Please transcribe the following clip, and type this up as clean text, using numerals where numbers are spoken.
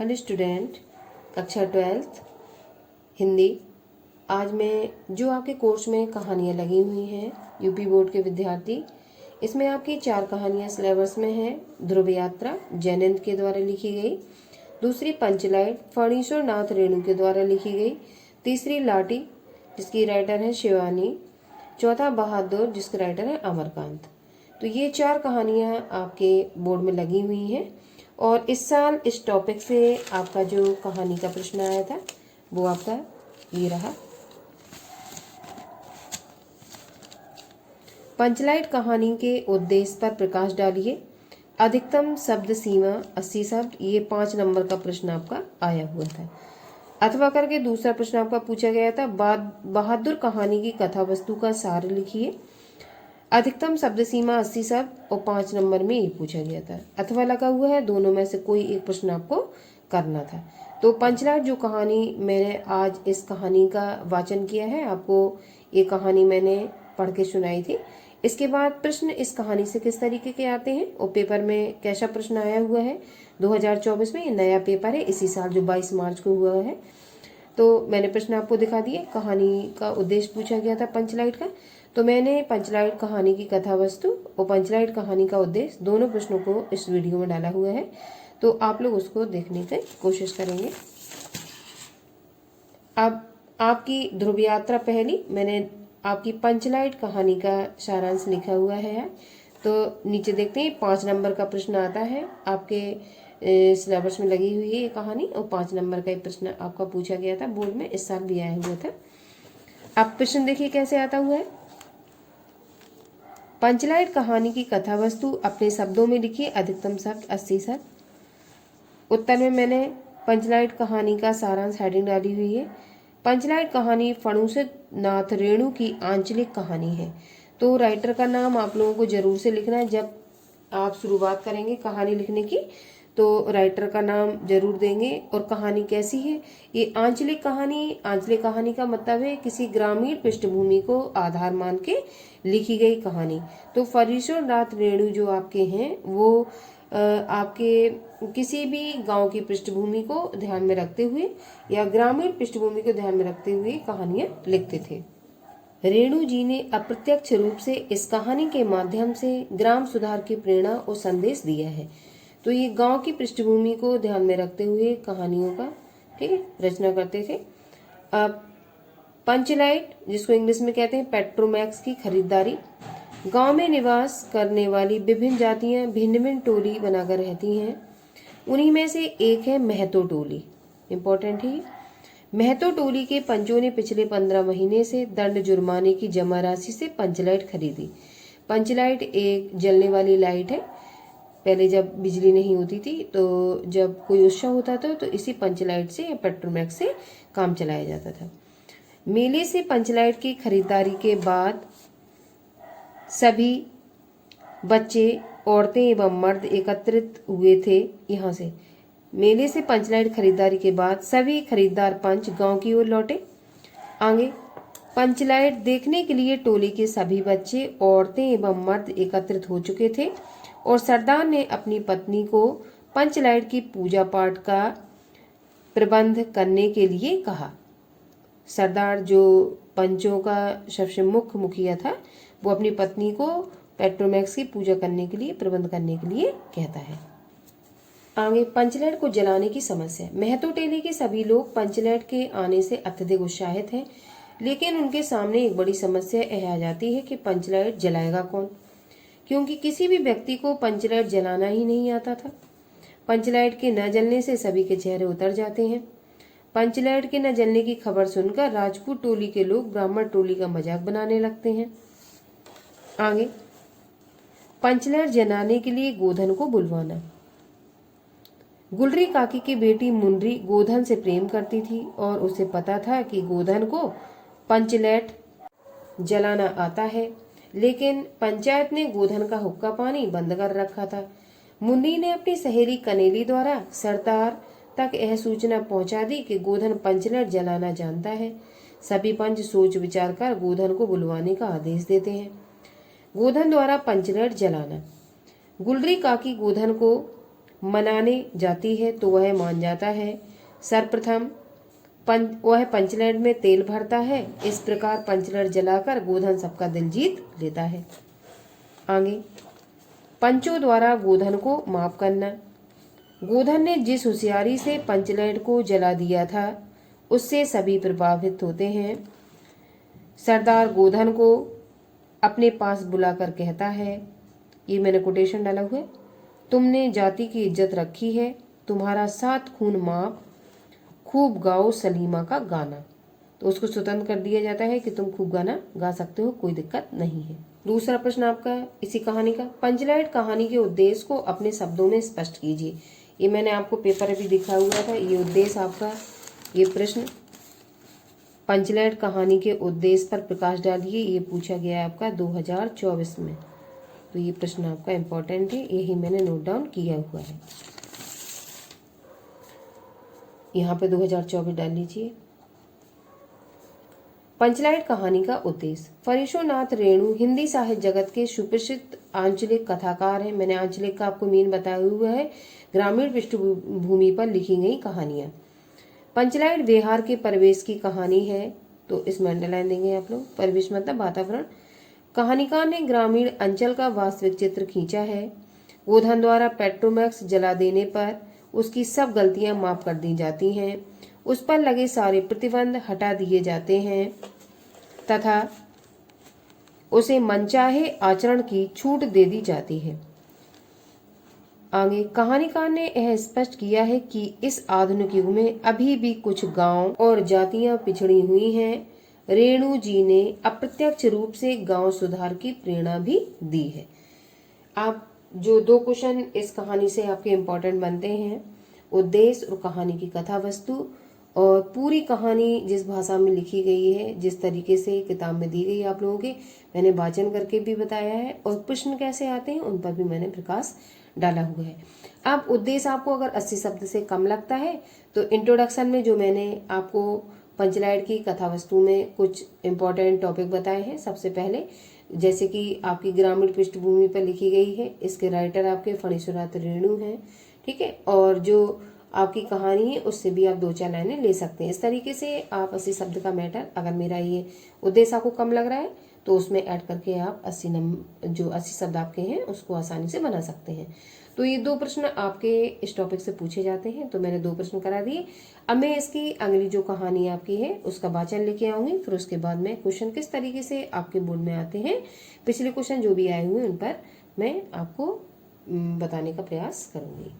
Hello student, कक्षा 12th Hindi. आज मैं जो आपके कोर्स में कहानियाँ लगी हुई हैं यूपी बोर्ड के विद्यार्थी, इसमें आपकी 4 कहानियाँ सिलेबस में हैं। ध्रुव यात्रा जैनंद के द्वारा लिखी गई, दूसरी पंचलाइट फणीश्वर नाथ रेणु के द्वारा लिखी गई, तीसरी लाठी जिसकी राइटर है शिवानी, चौथा बहादुर जिसके राइटर है अमरकांत। तो ये 4 कहानियाँ आपके बोर्ड में लगी हुई हैं और इस साल इस टॉपिक से आपका जो कहानी का प्रश्न आया था वो आपका ये रहा। पंचलाइट कहानी के उद्देश्य पर प्रकाश डालिए। अधिकतम शब्द सीमा 80 शब्द, ये 5 नंबर का प्रश्न आपका आया हुआ था। अथवा करके दूसरा प्रश्न आपका पूछा गया था, बहादुर कहानी की कथा वस्तु का सार लिखिए। अधिकतम शब्द सीमा 80 शब्द और 5 नंबर में ये पूछा गया था। अथवा लगा हुआ है, दोनों में से कोई एक प्रश्न आपको करना था। तो पंचलाइट जो कहानी मैंने आज इस कहानी का वाचन किया है, आपको ये कहानी मैंने पढ़ के सुनाई थी। इसके बाद प्रश्न इस कहानी से किस तरीके के आते हैं और पेपर में कैसा प्रश्न आया हुआ है 2024 में, ये नया पेपर है इसी साल जो 22 मार्च को हुआ है। तो मैंने प्रश्न आपको दिखा दिए। कहानी का उद्देश्य पूछा गया था पंचलाइट का, तो मैंने पंचलाइट कहानी की कथा वस्तु और पंचलाइट कहानी का उद्देश्य दोनों प्रश्नों को इस वीडियो में डाला हुआ है, तो आप लोग उसको देखने की कोशिश करेंगे। अब आपकी ध्रुव यात्रा पहली, मैंने आपकी पंचलाइट कहानी का सारांश लिखा हुआ है। तो नीचे देखते हैं 5 नंबर का प्रश्न आता है आपके सिलेबस में लगी हुई है ये कहानी, और 5 नंबर का एक प्रश्न आपका पूछा गया था बोर्ड में, इस साल भी आया हुआ था। अब प्रश्न देखिए कैसे आता हुआ है। पंचलाइट कहानी की कथा वस्तु अपने शब्दों में लिखिए। अधिकतम शब्द 80 शब्द। उत्तर में मैंने पंचलाइट कहानी का सारांश हेडिंग डाली हुई है। पंचलाइट कहानी फणीश्वर नाथ रेणु की आंचलिक कहानी है। तो राइटर का नाम आप लोगों को जरूर से लिखना है। जब आप शुरुआत करेंगे कहानी लिखने की तो राइटर का नाम जरूर देंगे। और कहानी कैसी है, ये आंचलिक कहानी। आंचलिक कहानी का मतलब है किसी ग्रामीण पृष्ठभूमि को आधार मान के लिखी गई कहानी। तो फणीश्वर नाथ रेणु जो आपके हैं वो आपके किसी भी गांव की पृष्ठभूमि को ध्यान में रखते हुए या ग्रामीण पृष्ठभूमि को ध्यान में रखते हुए कहानियां लिखते थे। रेणु जी ने अप्रत्यक्ष रूप से इस कहानी के माध्यम से ग्राम सुधार की प्रेरणा और संदेश दिया है। तो ये गांव की पृष्ठभूमि को ध्यान में रखते हुए कहानियों का ठीक है रचना करते थे। अब पंचलाइट जिसको इंग्लिश में कहते हैं पेट्रोमैक्स की खरीदारी। गांव में निवास करने वाली विभिन्न जातियां भिन्न भिन्न टोली बनाकर रहती हैं। उन्हीं में से एक है महतो टोली। इम्पोर्टेंट है। महतो टोली के पंचों ने पिछले 15 महीने से दंड जुर्माने की जमा राशि से पंचलाइट खरीदी। पंचलाइट एक जलने वाली लाइट है। पहले जब बिजली नहीं होती थी तो जब कोई उत्सव होता था तो इसी पंचलाइट से या पेट्रोमैक्स से काम चलाया जाता था। मेले से पंचलाइट की खरीदारी के बाद सभी बच्चे, औरतें एवं मर्द एकत्रित हुए थे। यहाँ से मेले से पंचलाइट खरीदारी के बाद सभी खरीदार पंच गांव की ओर लौटे। आगे पंचलाइट देखने के लिए टोली के सभी बच्चे, औरतें एवं मर्द एकत्रित हो चुके थे और सरदार ने अपनी पत्नी को पंचलाइट की पूजा पाठ का प्रबंध करने के लिए कहा। सरदार जो पंचों का सबसे मुख्य मुखिया था वो अपनी पत्नी को पेट्रोमैक्स की पूजा करने के लिए, प्रबंध करने के लिए कहता है। आगे पंचलाइट को जलाने की समस्या। महतो टेली के सभी लोग पंचलाइट के आने से अत्यधिक उत्साहित हैं, लेकिन उनके सामने एक बड़ी समस्या यह आ जाती है कि पंचलाइट जलाएगा कौन, क्योंकि किसी भी व्यक्ति को पंचलाइट जलाना ही नहीं आता था। पंचलाइट के न जलने से सभी के चेहरे उतर जाते हैं। पंचलाइट के न जलने की खबर सुनकर राजपूत टोली के लोग ब्राह्मण टोली का मजाक बनाने लगते हैं। आगे पंचलाइट जलाने के लिए गोधन को बुलवाना। गुलरी काकी की बेटी मुनरी गोधन से प्रेम करती थी और उसे पता था कि गोधन को पंचलाइट जलाना आता है, लेकिन पंचायत ने गोधन का हुक्का पानी बंद कर रखा था। मुन्नी ने अपनी सहेली कनेली द्वारा सरदार तक यह सूचना पहुंचा दी कि गोधन पंचलाइट जलाना जानता है। सभी पंच सोच विचार कर गोधन को बुलवाने का आदेश देते हैं। गोधन द्वारा पंचलाइट जलाना। गुलरी काकी गोधन को मनाने जाती है तो वह मान जाता है। सर्वप्रथम वह पंचलैंड में तेल भरता है। इस प्रकार पंचलैंड जलाकर गोधन सबका दिल जीत लेता है। आगे, पंचों द्वारा गोधन को माफ करना। गोधन ने जिस होशियारी से पंचलैंड को जला दिया था उससे सभी प्रभावित होते हैं। सरदार गोधन को अपने पास बुलाकर कहता है, ये मैंने कोटेशन डाला हुआ है, तुमने जाति की इज्जत रखी है, तुम्हारा 7 खून माफ, खूब गाओ सलीमा का गाना। तो उसको स्वतंत्र कर दिया जाता है कि तुम खूब गाना गा सकते हो, कोई दिक्कत नहीं है। दूसरा प्रश्न आपका इसी कहानी का, पंचलाइट कहानी के उद्देश्य को अपने शब्दों में स्पष्ट कीजिए। ये मैंने आपको पेपर अभी दिखा हुआ था, ये उद्देश्य आपका, ये प्रश्न पंचलाइट कहानी के उद्देश्य पर प्रकाश डालिए, ये पूछा गया है आपका 2024 में। तो ये प्रश्न आपका इम्पोर्टेंट है, यही मैंने नोट डाउन किया हुआ है। यहाँ पे 2024 डाल लीजिए। पंचलाइट कहानी का उद्देश्य, फरीशोनाथ रेणु हिंदी साहित्य जगत के सुप्रसिद्ध आंचलिक कथाकार हैं। मैंने आंचलिक का आपको मीन बताया हुआ है, ग्रामीण पृष्ठभूमि पर लिखी गई कहानियां। पंचलाइट बिहार के परिवेश की कहानी है, तो इसमें अंडरलाइन देंगे आप लोग। परिवेश मतलब वातावरण। कहानीकार ने ग्रामीण अंचल का वास्तविक चित्र खींचा है। गोधन द्वारा पेट्रोमैक्स जला देने पर उसकी सब गलतियां माफ कर दी जाती हैं, उस पर लगे सारे प्रतिबंध हटा दिए जाते हैं तथा उसे मनचाहे आचरण की छूट दे दी जाती है। आगे, कहानीकार ने यह स्पष्ट किया है कि इस आधुनिक युग में अभी भी कुछ गांव और जातियां पिछड़ी हुई हैं। रेणु जी ने अप्रत्यक्ष रूप से गांव सुधार की प्रेरणा भी दी है। आप जो 2 क्वेश्चन इस कहानी से आपके इम्पोर्टेंट बनते हैं, उद्देश्य और कहानी की कथा वस्तु, और पूरी कहानी जिस भाषा में लिखी गई है, जिस तरीके से किताब में दी गई है आप लोगों के, मैंने वाचन करके भी बताया है, और प्रश्न कैसे आते हैं उन पर भी मैंने प्रकाश डाला हुआ है। अब उद्देश्य आपको अगर 80 शब्द से कम लगता है तो इंट्रोडक्शन में जो मैंने आपको पंचलाइट की कथा वस्तु में कुछ इम्पोर्टेंट टॉपिक बताए हैं। सबसे पहले जैसे कि आपकी ग्रामीण पृष्ठभूमि पर लिखी गई है, इसके राइटर आपके फणीश्वरनाथ रेणु हैं, ठीक है, और जो आपकी कहानी है उससे भी आप 2-4 लाइनें ले सकते हैं। इस तरीके से आप 80 शब्द का मैटर, अगर मेरा ये उद्देश्य आपको कम लग रहा है तो उसमें ऐड करके आप 80 शब्द आपके हैं उसको आसानी से बना सकते हैं। तो ये 2 प्रश्न आपके इस टॉपिक से पूछे जाते हैं, तो मैंने 2 प्रश्न करा दिए। अब मैं इसकी अगली जो कहानी आपकी है उसका वाचन लेके आऊंगी, फिर उसके बाद में क्वेश्चन किस तरीके से आपके बोर्ड में आते हैं, पिछले क्वेश्चन जो भी आए हुए उन पर मैं आपको बताने का प्रयास करूंगी।